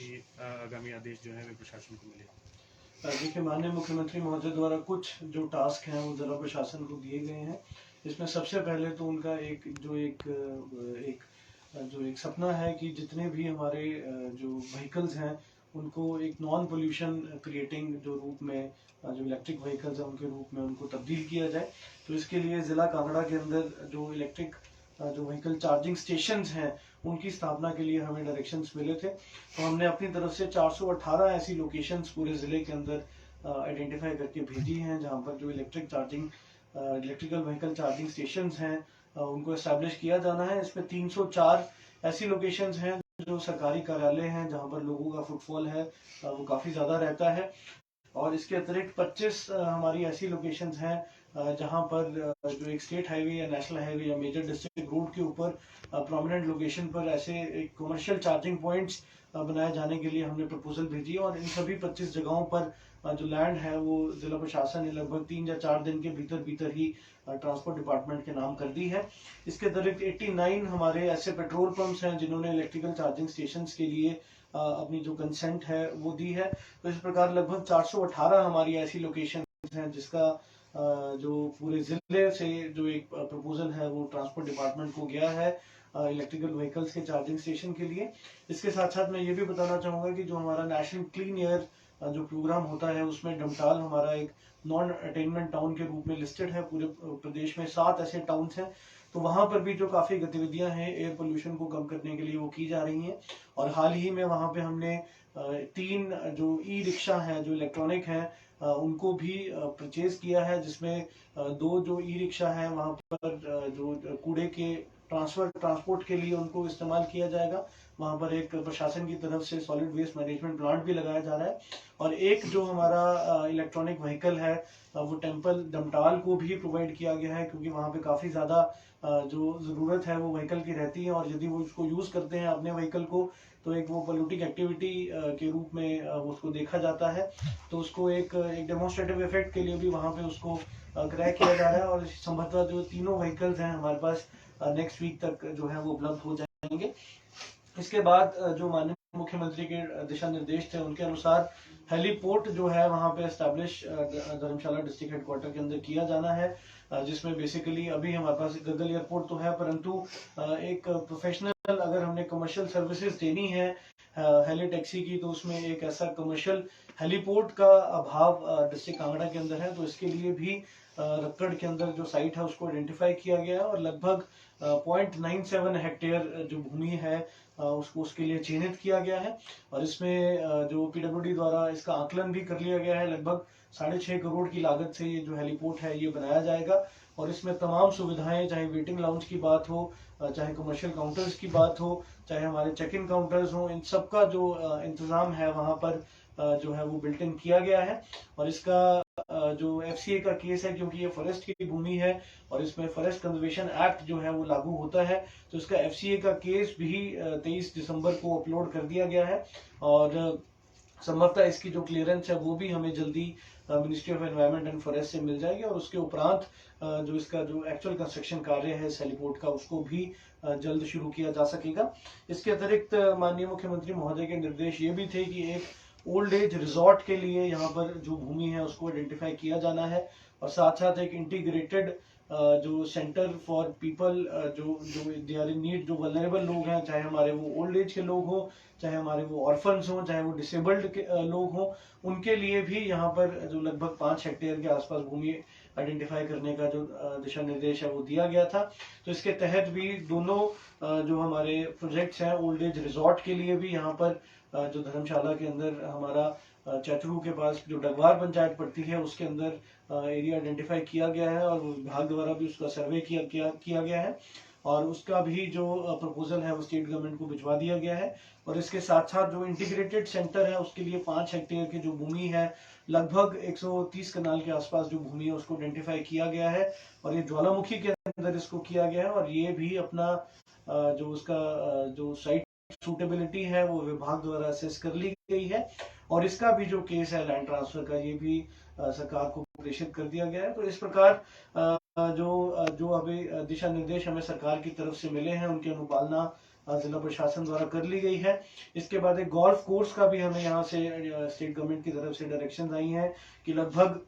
ताकि आगामी आदेश जो है वे प्रशासन को मिले? देखिए, माननीय मुख्यमंत्री महोदय द्वारा कुछ जो टास्क हैं वो जिला प्रशासन को दिए गए हैं। इसमें सबसे पहले तो उनका एक सपना है कि जितने भी हमारे जो व्हीकल्स हैं उनको एक नॉन पोल्यूशन क्रिएटिंग जो रूप में जो इलेक्ट्रिक व्हीकल्स हैं उनके रूप में उनको तब्दील किया जाए। तो इसके लिए ज़िला कांगड़ा के अंदर जो इलेक्ट्रिक जो व्हीकल चार्जिंग स्टेशंस हैं उनकी स्थापना के लिए हमें डायरेक्शंस मिले थे। तो हमने अपनी तरफ से 418 ऐसी लोकेशंस पूरे ज़िले के अंदर आइडेंटिफाई करके भेजी हैं जहां पर जो इलेक्ट्रिकल व्हीकल चार्जिंग स्टेशंस हैं उनको एस्टैब्लिश किया जाना है। इसमें 304 ऐसी लोकेशंस हैं जो सरकारी कार्यालय हैं जहां पर लोगों का फुटफॉल है वो काफ़ी ज़्यादा रहता है। और इसके अतिरिक्त 25 हमारी ऐसी लोकेशंस हैं जहां पर जो एक स्टेट हाईवे या नेशनल हाईवे या मेजर डिस्ट्रिक्ट रोड के ऊपर प्रोमिनेंट लोकेशन पर ऐसे कमर्शियल चार्जिंग पॉइंट्स बनाए जाने के लिए हमने प्रपोजल भेजी है। और इन सभी 25 जगहों पर जो लैंड है वो जिला प्रशासन ने लगभग 3 या 4 दिन के भीतर ही ट्रांसपोर्ट डिपार्टमेंट के नाम कर दी है। इसके अतिरिक्त 89 हमारे ऐसे पेट्रोल पंप्स हैं जिन्होंने इलेक्ट्रिकल चार्जिंग स्टेशन के लिए अपनी जो कंसेंट है वो दी है। तो इस प्रकार लगभग 418 हमारी ऐसी लोकेशन हैं जिसका जो पूरे जिले से जो एक प्रपोजल है वो ट्रांसपोर्ट डिपार्टमेंट को गया है इलेक्ट्रिकल व्हीकल्स के चार्जिंग स्टेशन के लिए। इसके साथ साथ मैं ये भी बताना चाहूंगा कि जो हमारा नेशनल क्लीन एयर जो प्रोग्राम होता है उसमें डमटाल हमारा एक नॉन अटेनमेंट टाउन के रूप में लिस्टेड है। पूरे प्रदेश में 7 ऐसे टाउन्स हैं। तो वहां पर भी जो काफी गतिविधियां हैं एयर पोल्यूशन को कम करने के लिए वो की जा रही हैं। और हाल ही में वहां पे हमने 3 जो ई रिक्शा हैं जो इलेक्ट्रॉनिक हैं उनको भी परचेज किया है, जिसमें 2 जो ई रिक्शा हैं वहां पर जो कूड़े के ट्रांसपोर्ट के लिए उनको इस्तेमाल किया जाएगा। वहां पर एक प्रशासन की तरफ से सॉलिड वेस्ट मैनेजमेंट प्लांट भी लगाया जा रहा है। और एक जो हमारा इलेक्ट्रॉनिक व्हीकल है वो टेम्पल डमटाल को भी प्रोवाइड किया गया है, क्योंकि वहां पे काफी ज्यादा जो जरूरत है वो व्हीकल की रहती है। और यदि वो उसको यूज करते हैं अपने व्हीकल को तो एक वो पोल्यूटिंग एक्टिविटी के रूप में उसको देखा जाता है। तो उसको एक डेमोन्स्ट्रेटिव इफेक्ट के लिए भी वहां पे उसको क्रय किया जा रहा है। और संभवतः जो तीनों व्हीकल्स हैं हमारे पास नेक्स्ट वीक तक जो है वो उपलब्ध हो जाएंगे। इसके बाद जो माननीय मुख्यमंत्री के दिशा निर्देश थे उनके अनुसार हेलीपोर्ट जो है वहां पे एस्टैब्लिश धर्मशाला डिस्ट्रिक्ट हेडक्वार्टर के अंदर किया जाना है, जिसमें बेसिकली अभी हमारे पास गगल एयरपोर्ट तो है, परंतु एक प्रोफेशनल अगर हमने कमर्शियल सर्विसेज देनी है हेली टैक्सी की तो उसमें एक ऐसा कमर्शियल हेलीपोर्ट का अभाव डिस्ट्रिक्ट कांगड़ा के अंदर है। तो इसके लिए भी रक्कड़ के अंदर जो साइट है उसको आइडेंटिफाई किया गया है और लगभग 0.97 हेक्टेयर जो भूमि है उसको उसके लिए चिन्हित किया गया है। और इसमें जो पीडब्ल्यूडी द्वारा इसका आकलन भी कर लिया गया है। लगभग 6.5 करोड़ की लागत से ये जो हेलीपोर्ट है ये बनाया जाएगा। और इसमें तमाम सुविधाएं, चाहे वेटिंग लाउंज की बात हो, चाहे कमर्शियल काउंटर्स की बात हो, चाहे हमारे चेक इन काउंटर्स हो, इन सबका जो इंतजाम है वहां पर जो है वो बिल्ट इन किया गया है। और इसका जो एफसीए का केस है, क्योंकि ये फॉरेस्ट की भूमि है और इसमें फॉरेस्ट कंजर्वेशन एक्ट जो है वो लागू होता है, तो इसका एफसीए का केस भी 23 दिसंबर को अपलोड कर दिया गया है। और संभवतः इसकी जो क्लियरेंस है वो भी हमें जल्दी ministry of environment and forest से मिल जाएगी। और उसके उपरांत जो इसका जो एक्चुअल कंस्ट्रक्शन कार्य है इस हेलीपोर्ट का उसको भी जल्द शुरू किया जा सकेगा। इसके अतिरिक्त माननीय मुख्यमंत्री महोदय के निर्देश ये भी थे कि एक ओल्ड एज रिजॉर्ट के लिए यहाँ पर जो भूमि है उसको आइडेंटिफाई किया जाना है। और साथ साथ एक इंटीग्रेटेड जो सेंटर फॉर पीपल जो जो दे आर इन नीड, जो वल्नरेबल लोग हैं, चाहे हमारे वो ओल्ड एज के लोग हों, चाहे हमारे वो ऑर्फन्स हों, चाहे वो डिसेबल्ड लोग हों, उनके लिए भी यहाँ पर जो लगभग 5 हेक्टेयर के आसपास भूमि आइडेंटिफाई करने का जो दिशा निर्देश है वो दिया गया था। तो इसके तहत भी दोनों जो हमारे प्रोजेक्ट्स हैं ओल्ड एज रिजॉर्ट के लिए भी यहाँ पर जो धर्मशाला के अंदर हमारा चैतरू के पास जो डगवार पंचायत पड़ती है उसके अंदर एरिया आइडेंटिफाई किया गया है और विभाग द्वारा भी उसका सर्वे किया गया है। और उसका भी जो प्रपोजल है वो स्टेट गवर्नमेंट को भिजवा दिया गया है। और इसके साथ साथ जो इंटीग्रेटेड सेंटर है उसके लिए 5 हेक्टेयर की जो भूमि है, लगभग 130 कनाल के आसपास जो भूमि है उसको आइडेंटिफाई किया गया है। और ये ज्वालामुखी के अंदर इसको किया गया है। और ये भी अपना जो उसका जो साइट सूटेबिलिटी है वो विभाग द्वारा असेस कर ली गई है। और इसका भी जो केस है लैंड ट्रांसफर का ये भी सरकार को प्रेषित कर दिया गया है। तो इस प्रकार जो अभी दिशा निर्देश हमें सरकार की तरफ से मिले हैं उनकी अनुपालना जिला प्रशासन द्वारा कर ली गई है। इसके बाद एक गोल्फ कोर्स का भी हमें यहाँ से स्टेट गवर्नमेंट की तरफ से डायरेक्शन आई है कि लगभग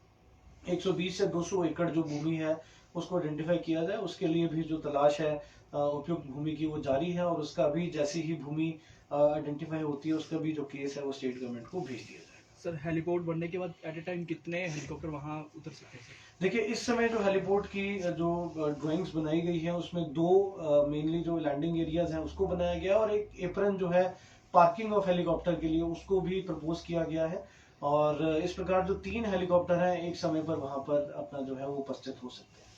120 से 200 एकड़ जो भूमि है उसको आइडेंटिफाई किया जाए। उसके लिए भी जो तलाश है उपयुक्त भूमि की वो जारी है, और उसका भी जैसी ही भूमि आइडेंटिफाई होती है उसका भी जो केस है वो स्टेट गवर्नमेंट को भेज दिया जाएगा। सर हेलीपोर्ट बनने के बाद एट ए टाइम कितने हेलीकॉप्टर वहाँ उतर सकते हैं? देखिए, इस समय जो हेलीपोर्ट की जो ड्राइंग्स बनाई गई है उसमें दो मेनली जो लैंडिंग एरियाज हैं उसको बनाया गया, और एक एप्रन जो है पार्किंग ऑफ हेलीकॉप्टर के लिए उसको भी प्रपोज किया गया है। और इस प्रकार जो 3 हेलीकॉप्टर हैं एक समय पर वहां पर अपना जो है वो उपस्थित हो सकते हैं।